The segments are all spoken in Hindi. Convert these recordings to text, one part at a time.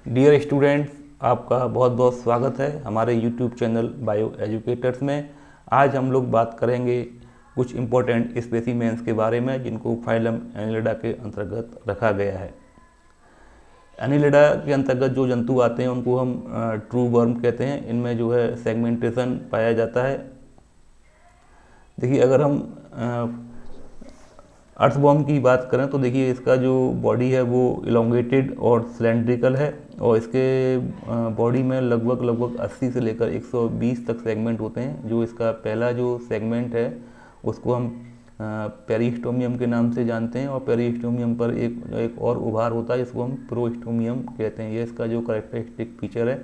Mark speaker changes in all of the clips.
Speaker 1: डियर स्टूडेंट्स, आपका बहुत बहुत स्वागत है हमारे यूट्यूब चैनल बायो एजुकेटर्स में। आज हम लोग बात करेंगे कुछ इम्पोर्टेंट स्पेसीमेंस के बारे में जिनको फाइलम एनिलिडा के अंतर्गत रखा गया है। एनिलिडा के अंतर्गत जो जंतु आते हैं उनको हम ट्रू वर्म कहते हैं। इनमें जो है सेगमेंटेशन पाया जाता है। देखिए, अगर हम अर्थवर्म की बात करें तो देखिए इसका जो बॉडी है वो इलोंगेटेड और सिलेंड्रिकल है और इसके बॉडी में लगभग 80 से लेकर 120 तक सेगमेंट होते हैं। जो इसका पहला जो सेगमेंट है उसको हम पेरिस्टोमियम के नाम से जानते हैं और पेरिस्टोमियम पर एक और उभार होता है जिसको हम प्रोस्टोमियम कहते हैं। ये इसका जो कैरेक्टरिस्टिक फीचर है,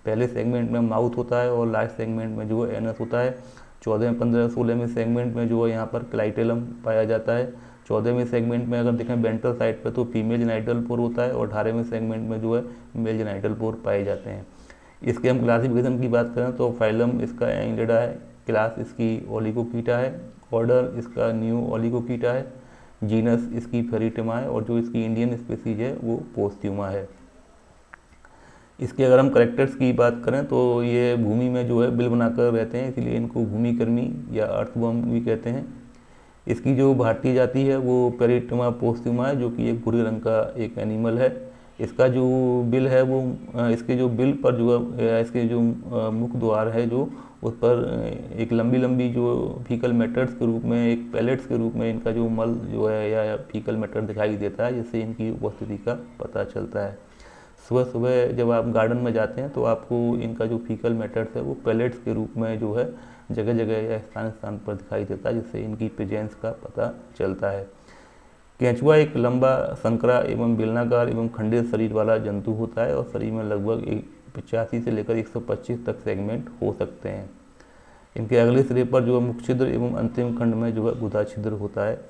Speaker 1: पहले सेगमेंट में माउथ होता है और लास्ट सेगमेंट में जो है एनस होता है। 14, 15, 16वें सेगमेंट में जो है यहाँ पर क्लाइटेलम पाया जाता है। 14वें सेगमेंट में अगर देखें वेंट्रल साइड पर तो फीमेल जेनाइटल पोर होता है और 18वें सेगमेंट में जो है मेल जेनाइटल पोर पाए जाते हैं। इसके हम क्लासिफिकेशन की बात करें तो फाइलम इसका एनिलिडा है, क्लास इसकी ओलिगोकीटा है, ऑर्डर इसका न्यू ओलिगोकीटा है, जीनस इसकी फेरिटेमा है और जो इसकी इंडियन स्पीसीज है वो पोस्ट्यूमा है। इसके अगर हम करेक्टर्स की बात करें तो ये भूमि में जो है बिल बनाकर रहते हैं, इसलिए इनको भूमिकर्मी या अर्थवर्म भी कहते हैं। इसकी जो भारतीय जाति है वो पेरिटेमा पोस्ट्यूमा है, जो कि एक भूरे रंग का एक एनिमल है। इसका जो बिल है वो इसके जो बिल पर जो इसके जो मुख द्वार है जो उस पर एक लंबी जो फीकल मैटर्स के रूप में, एक पैलेट्स के रूप में इनका जो मल जो है या फीकल मैटर दिखाई देता है, जिससे इनकी उपस्थिति का पता चलता है। सुबह सुबह जब आप गार्डन में जाते हैं तो आपको इनका जो फीकल मैटर्स है वो पैलेट्स के रूप में जो है जगह जगह या स्थान पर दिखाई देता है, जिससे इनकी प्रेजेंस का पता चलता है। केंचुआ एक लंबा, संकरा एवं बेलनाकार एवं खंडित शरीर वाला जंतु होता है और शरीर में लगभग 85 से लेकर 125 तक सेगमेंट हो सकते हैं। इनके अगले सिरे पर जो है मुख छिद्र एवं अंतिम खंड में जो है गुदा छिद्र होता है।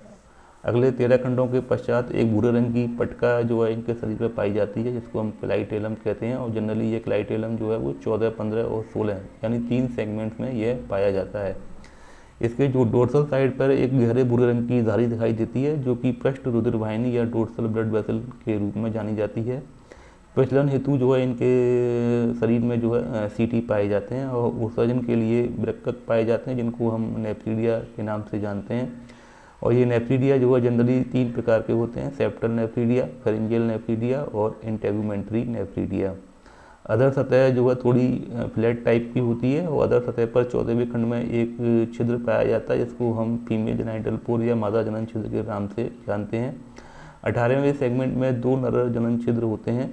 Speaker 1: अगले 13 खंडों के पश्चात एक भूरे रंग की पटका जो है इनके शरीर पर पाई जाती है, जिसको हम क्लाइटेलम कहते हैं और जनरली ये क्लाइटेलम जो है वो 14, 15 और 16 यानी 3 सेगमेंट्स में यह पाया जाता है। इसके जो डोर्सल साइड पर एक गहरे भूरे रंग की धारी दिखाई देती है, जो कि पृष्ठ रुधिर वाहिनी या डोर्सल ब्लड वेसल के रूप में जानी जाती है। प्रचलन हेतु जो है इनके शरीर में जो है सीटी पाए जाते हैं और उत्सर्जन के लिए वृक्कक पाए जाते हैं, जिनको हम नेफ्रीडिया के नाम से जानते हैं। और ये नेफ्रीडिया जो है जनरली 3 प्रकार के होते हैं: सेप्टल नेफ्रीडिया, फेरिंजियल नेफ्रीडिया और इंटेगुमेंट्री नेफ्रीडिया। अदर सतह जो है थोड़ी फ्लैट टाइप की होती है और अदर सतह पर 14वें खंड में एक छिद्र पाया जाता है, जिसको हम फीमेल जेनाइटल पोर या मादा जनन छिद्र के नाम से जानते हैं। 18वें सेगमेंट में 2 नर जनन छिद्र होते हैं।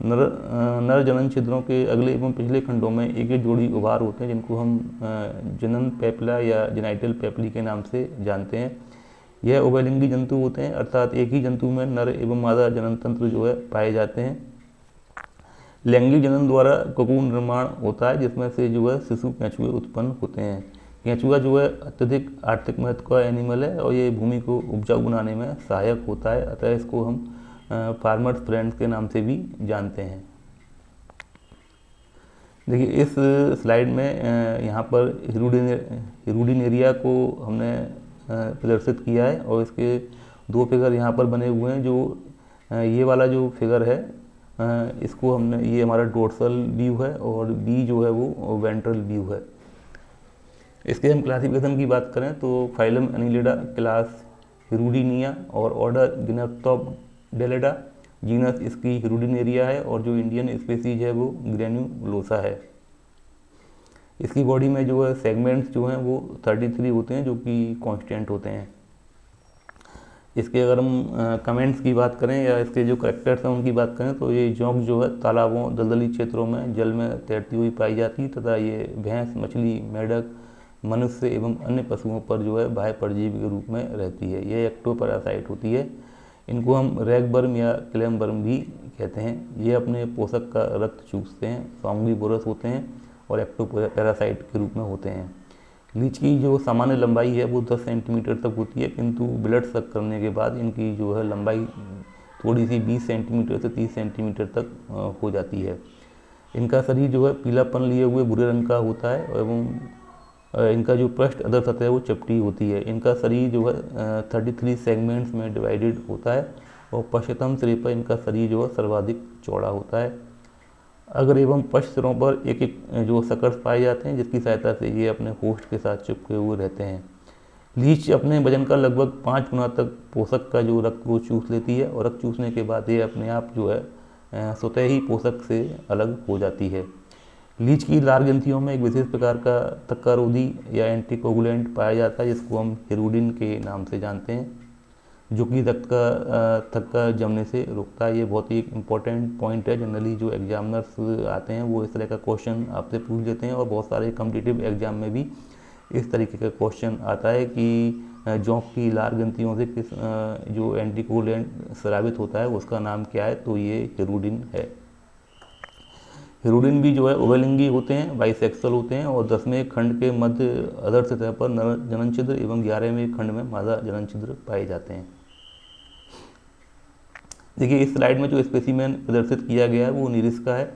Speaker 1: नर जनन छिद्रों के अगले एवं पिछले खंडों में एक जोड़ी उभार होते हैं, जिनको हम जनन पेपला या जेनाइटल पेपली के नाम से जानते हैं। यह उभयलिंगी जंतु होते हैं, अर्थात एक ही जंतु में नर एवं मादा जनन तंत्र जो है पाए जाते हैं। लैंगिक जनन द्वारा कोकून निर्माण होता है, जिसमें से जो है शिशु केंचुए उत्पन्न होते हैं। केंचुआ जो है अत्यधिक आर्थिक महत्व का एनिमल है और ये भूमि को उपजाऊ बनाने में सहायक होता है, अतः इसको हम फार्मर्स फ्रेंड्स के नाम से भी जानते हैं। देखिए, इस स्लाइड में यहाँ पर हिरुडिनेरिया को हमने प्रदर्शित किया है और इसके 2 फिगर यहाँ पर बने हुए हैं। जो ये वाला जो फिगर है इसको हमने, ये हमारा डोर्सल व्यू है और बी जो है वो वेंट्रल व्यू है। इसके हम क्लासिफिकेशन की बात करें तो फाइलम एनिलिडा, क्लास हिरुडिनिया और ऑर्डर गिनेप्टोडेलिडा, जीनस इसकी हिरुडिनेरिया है और जो इंडियन स्पीसीज है वो ग्रेन्युलोसा है। इसकी बॉडी में जो है सेगमेंट्स जो हैं वो 33 होते हैं, जो कि कांस्टेंट होते हैं। इसके अगर हम कमेंट्स की बात करें या इसके जो करेक्टर्स हैं उनकी बात करें तो ये जोंक जो है तालाबों, दलदली क्षेत्रों में जल में तैरती हुई पाई जाती है तथा ये भैंस, मछली, मेढक, मनुष्य एवं अन्य पशुओं पर जो है बाह्य परजीवी के रूप में रहती है। ये एक्टोपैरासाइट होती है। इनको हम रैगवर्म या क्लैमवर्म भी कहते हैं। ये अपने पोषक का रक्त चूसते हैं, स्वांगीवोरस होते हैं और एक्टोपैरासाइट के रूप में होते हैं। लीच की जो सामान्य लंबाई है वो 10 सेंटीमीटर तक होती है, किंतु ब्लड सक करने के बाद इनकी जो है लंबाई थोड़ी सी 20 सेंटीमीटर से 30 सेंटीमीटर तक हो जाती है। इनका शरीर जो है पीलापन लिए हुए भूरे रंग का होता है एवं इनका जो पृष्ठ अधर सतह है वो चपटी होती है। इनका शरीर जो है 33 सेगमेंट्स में डिवाइडेड होता है और पश्चिमतम सिरे पर इनका शरीर जो है सर्वाधिक चौड़ा होता है। अग्र एवं पश्च सिरों पर एक एक जो सकर्स पाए जाते हैं, जिसकी सहायता से ये अपने होस्ट के साथ चिपके हुए रहते हैं। लीच अपने वजन का लगभग 5 गुना तक पोषक का जो रक्त को चूस लेती है, और रक्त चूसने के बाद ये अपने आप जो है स्वतः ही पोषक से अलग हो जाती है। लीच की लार ग्रंथियों में एक विशेष प्रकार का तक्कारोधी या एंटीकोगुलेंट पाया जाता है, जिसको हम हिरुडिन के नाम से जानते हैं, जो कि थक्का जमने से रोकता है। ये बहुत ही एक इम्पॉर्टेंट पॉइंट है। जनरली जो एग्जामिनर्स आते हैं वो इस तरह का क्वेश्चन आपसे पूछ लेते हैं, और बहुत सारे कॉम्पिटिटिव एग्जाम में भी इस तरीके का क्वेश्चन आता है कि जोंक की लार ग्रंथियों से किस जो एंटीकोगुलेंट स्रावित होता है उसका नाम क्या है, तो ये हिरुडिन है। हिरुडिन भी जो है उभयलिंगी होते हैं, बाइसेक्सुअल होते हैं, और 10वें खंड के मध्य अधर सतह पर नर जनन छिद्र एवं 11वें खंड में मादा जनन छिद्र पाए जाते हैं। देखिए इस स्लाइड में जो स्पेसिमेन प्रदर्शित किया गया है वो निरिस का है।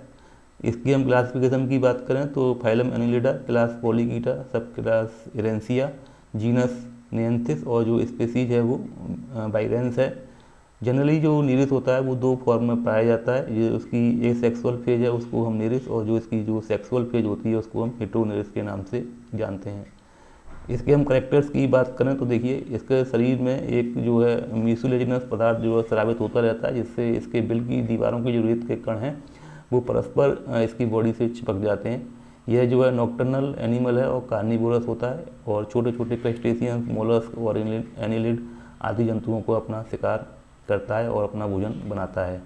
Speaker 1: इसकी हम क्लासिफिकेशन की बात करें तो फाइलम एनिलिडा, क्लास पॉलीकीटा, सब क्लास इरेंसिया, जीनस नियंथिस, और जो स्पेसीज है वो बाइरेंस है। जनरली जो निरिस होता है वो 2 फॉर्म में पाया जाता है। ये उसकी एक सेक्सुअल फेज है उसको हम निरिस, और जो इसकी जो सेक्सुअल फेज होती है उसको हम हेटेरोनिरिस के नाम से जानते हैं। इसके हम करेक्टर्स की बात करें तो देखिए इसके शरीर में एक जो है म्यूसिलेजिनस पदार्थ जो है स्रावित होता रहता है, जिससे इसके बिल की दीवारों के जो रेत के कण हैं वो परस्पर इसकी बॉडी से चिपक जाते हैं। यह जो है नॉक्टर्नल एनिमल है और कार्निवोरस होता है, और छोटे छोटे क्रस्टेशियंस, मोलस्क और एनिलिड आदि जंतुओं को अपना शिकार करता है और अपना भोजन बनाता है।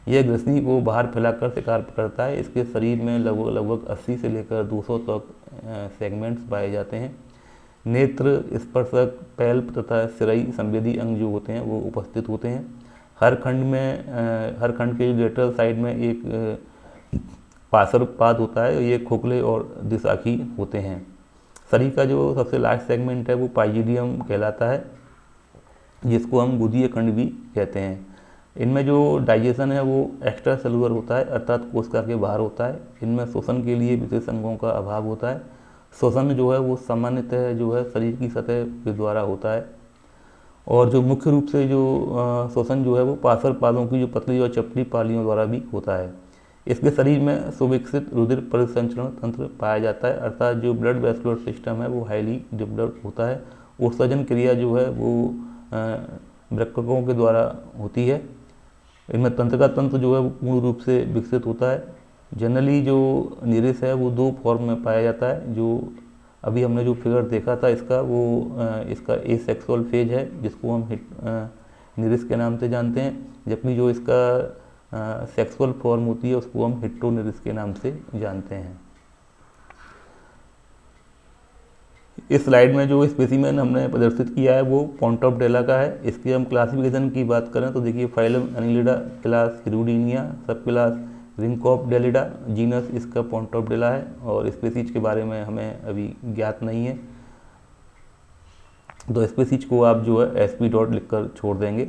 Speaker 1: यह ग्रसनी को बाहर फैलाकर शिकार करता है। इसके शरीर में लगभग 80 से लेकर 200 तक सेगमेंट्स पाए जाते हैं। नेत्र, स्पर्शक, पैल्प तथा सिराई संवेदी अंग जो होते हैं वो उपस्थित होते हैं। हर खंड के लेटरल साइड में एक पार्श्वपाद होता है, ये खोखले और द्विशाखी होते हैं। शरीर का जो सबसे लास्ट सेगमेंट है वो पाइजिडियम कहलाता है, जिसको हम गुदीय खंड भी कहते हैं। इनमें जो डाइजेशन है वो एक्स्ट्रा सेलुलर होता है, अर्थात कोशिका के बाहर होता है। इनमें श्वसन के लिए विशेष अंगों का अभाव होता है। श्वसन जो है वो सामान्यतः जो है शरीर की सतह के द्वारा होता है, और जो मुख्य रूप से जो श्वसन जो है वो पार्श्वपादों की जो पतली और चपटी पालियों द्वारा भी होता है। इसके शरीर में सुविकसित रुधिर परिसंचरण तंत्र पाया जाता है, अर्थात जो ब्लड वेस्कुलर सिस्टम है वो हाईली डेवलप्ड होता है। उत्सर्जन क्रिया जो है वो वृक्कों के द्वारा होती है। इनमें तंत्रिका तंत्र जो है वो पूर्ण रूप से विकसित होता है। जनरली जो निरिस है वो 2 फॉर्म में पाया जाता है। जो अभी हमने जो फिगर देखा था इसका वो इसका एसेक्सुअल फेज है, जिसको हम निरिस के नाम से जानते हैं, जबकि जो इसका सेक्सुअल फॉर्म होती है उसको हम हेटेरोनिरिस के नाम से जानते हैं। इस स्लाइड में जो स्पेसिमेन हमने प्रदर्शित किया है वो पोंटोपडेला का है। इसकी हम क्लासिफिकेशन की बात करें तो देखिए फाइलम एनिलिडा, क्लास हिरुडिनिया, सब क्लास रिंकोपडेलिडा, जीनस इसका पोंटोपडेला है, और स्पेसीज के बारे में हमें अभी ज्ञात नहीं है, तो स्पेसीज को आप जो है SP डॉट लिखकर छोड़ देंगे।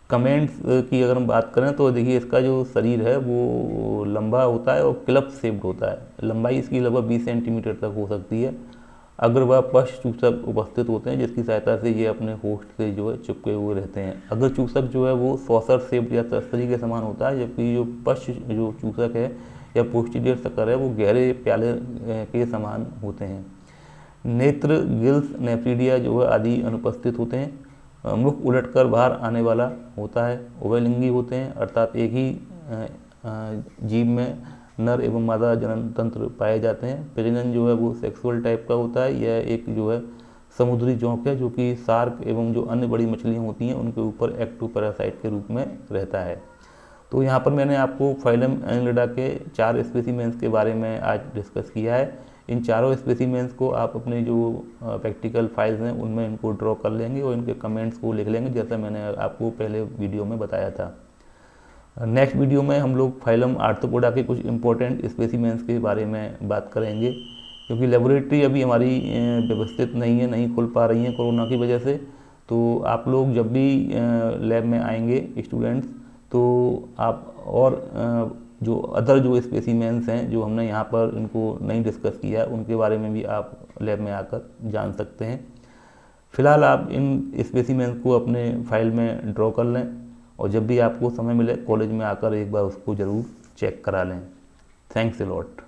Speaker 1: कमेंट्स की अगर हम बात करें तो देखिए इसका जो शरीर है वो लंबा होता है और क्लब शेप्ड होता है। लंबाई इसकी लगभग 20 सेंटीमीटर तक हो सकती है। अगर वह पश्च चूसक उपस्थित होते हैं, जिसकी सहायता से ये अपने होस्ट से जो है चिपके हुए रहते हैं। अगर चूसक जो है वो सॉसर शेप्ड या तस्तरी के समान होता है, जबकि जो पश्च जो चूसक है या पोस्टीरियर शक्कर है वो गहरे प्याले के समान होते हैं। नेत्र, गिल्स, नेफ्रीडिया जो है आदि अनुपस्थित होते हैं। मुख उलटकर बाहर आने वाला होता है। उभयलिंगी होते हैं, अर्थात एक ही जीव में नर एवं मादा जनन तंत्र पाए जाते हैं। प्रजनन जो है वो सेक्सुअल टाइप का होता है। यह एक जो है समुद्री जोंक है जो कि शार्क एवं जो अन्य बड़ी मछलियाँ होती हैं उनके ऊपर एक्टोपैरासाइट के रूप में रहता है। तो यहाँ पर मैंने आपको फाइलम एनिलिडा के 4 स्पेसिमेंस के बारे में आज डिस्कस किया है। इन चारों स्पेसिमेंस को आप अपने जो प्रैक्टिकल फाइल्स हैं उनमें इनको ड्रॉ कर लेंगे और इनके कमेंट्स को लिख लेंगे, जैसा मैंने आपको पहले वीडियो में बताया था। नेक्स्ट वीडियो में हम लोग फाइलम आर्थ्रोपोडा के कुछ इंपॉर्टेंट स्पेसिमेंस के बारे में बात करेंगे, क्योंकि लेबोरेटरी अभी हमारी व्यवस्थित नहीं है, नहीं खुल पा रही है कोरोना की वजह से। तो आप लोग जब भी लैब में आएंगे स्टूडेंट्स, तो आप और जो अदर जो स्पेसिमेंस हैं जो हमने यहाँ पर इनको नहीं डिस्कस किया है उनके बारे में भी आप लैब में आकर जान सकते हैं। फिलहाल आप इन स्पेसिमेंस को अपने फाइल में ड्रॉ कर लें और जब भी आपको समय मिले कॉलेज में आकर एक बार उसको ज़रूर चेक करा लें। Thanks a lot.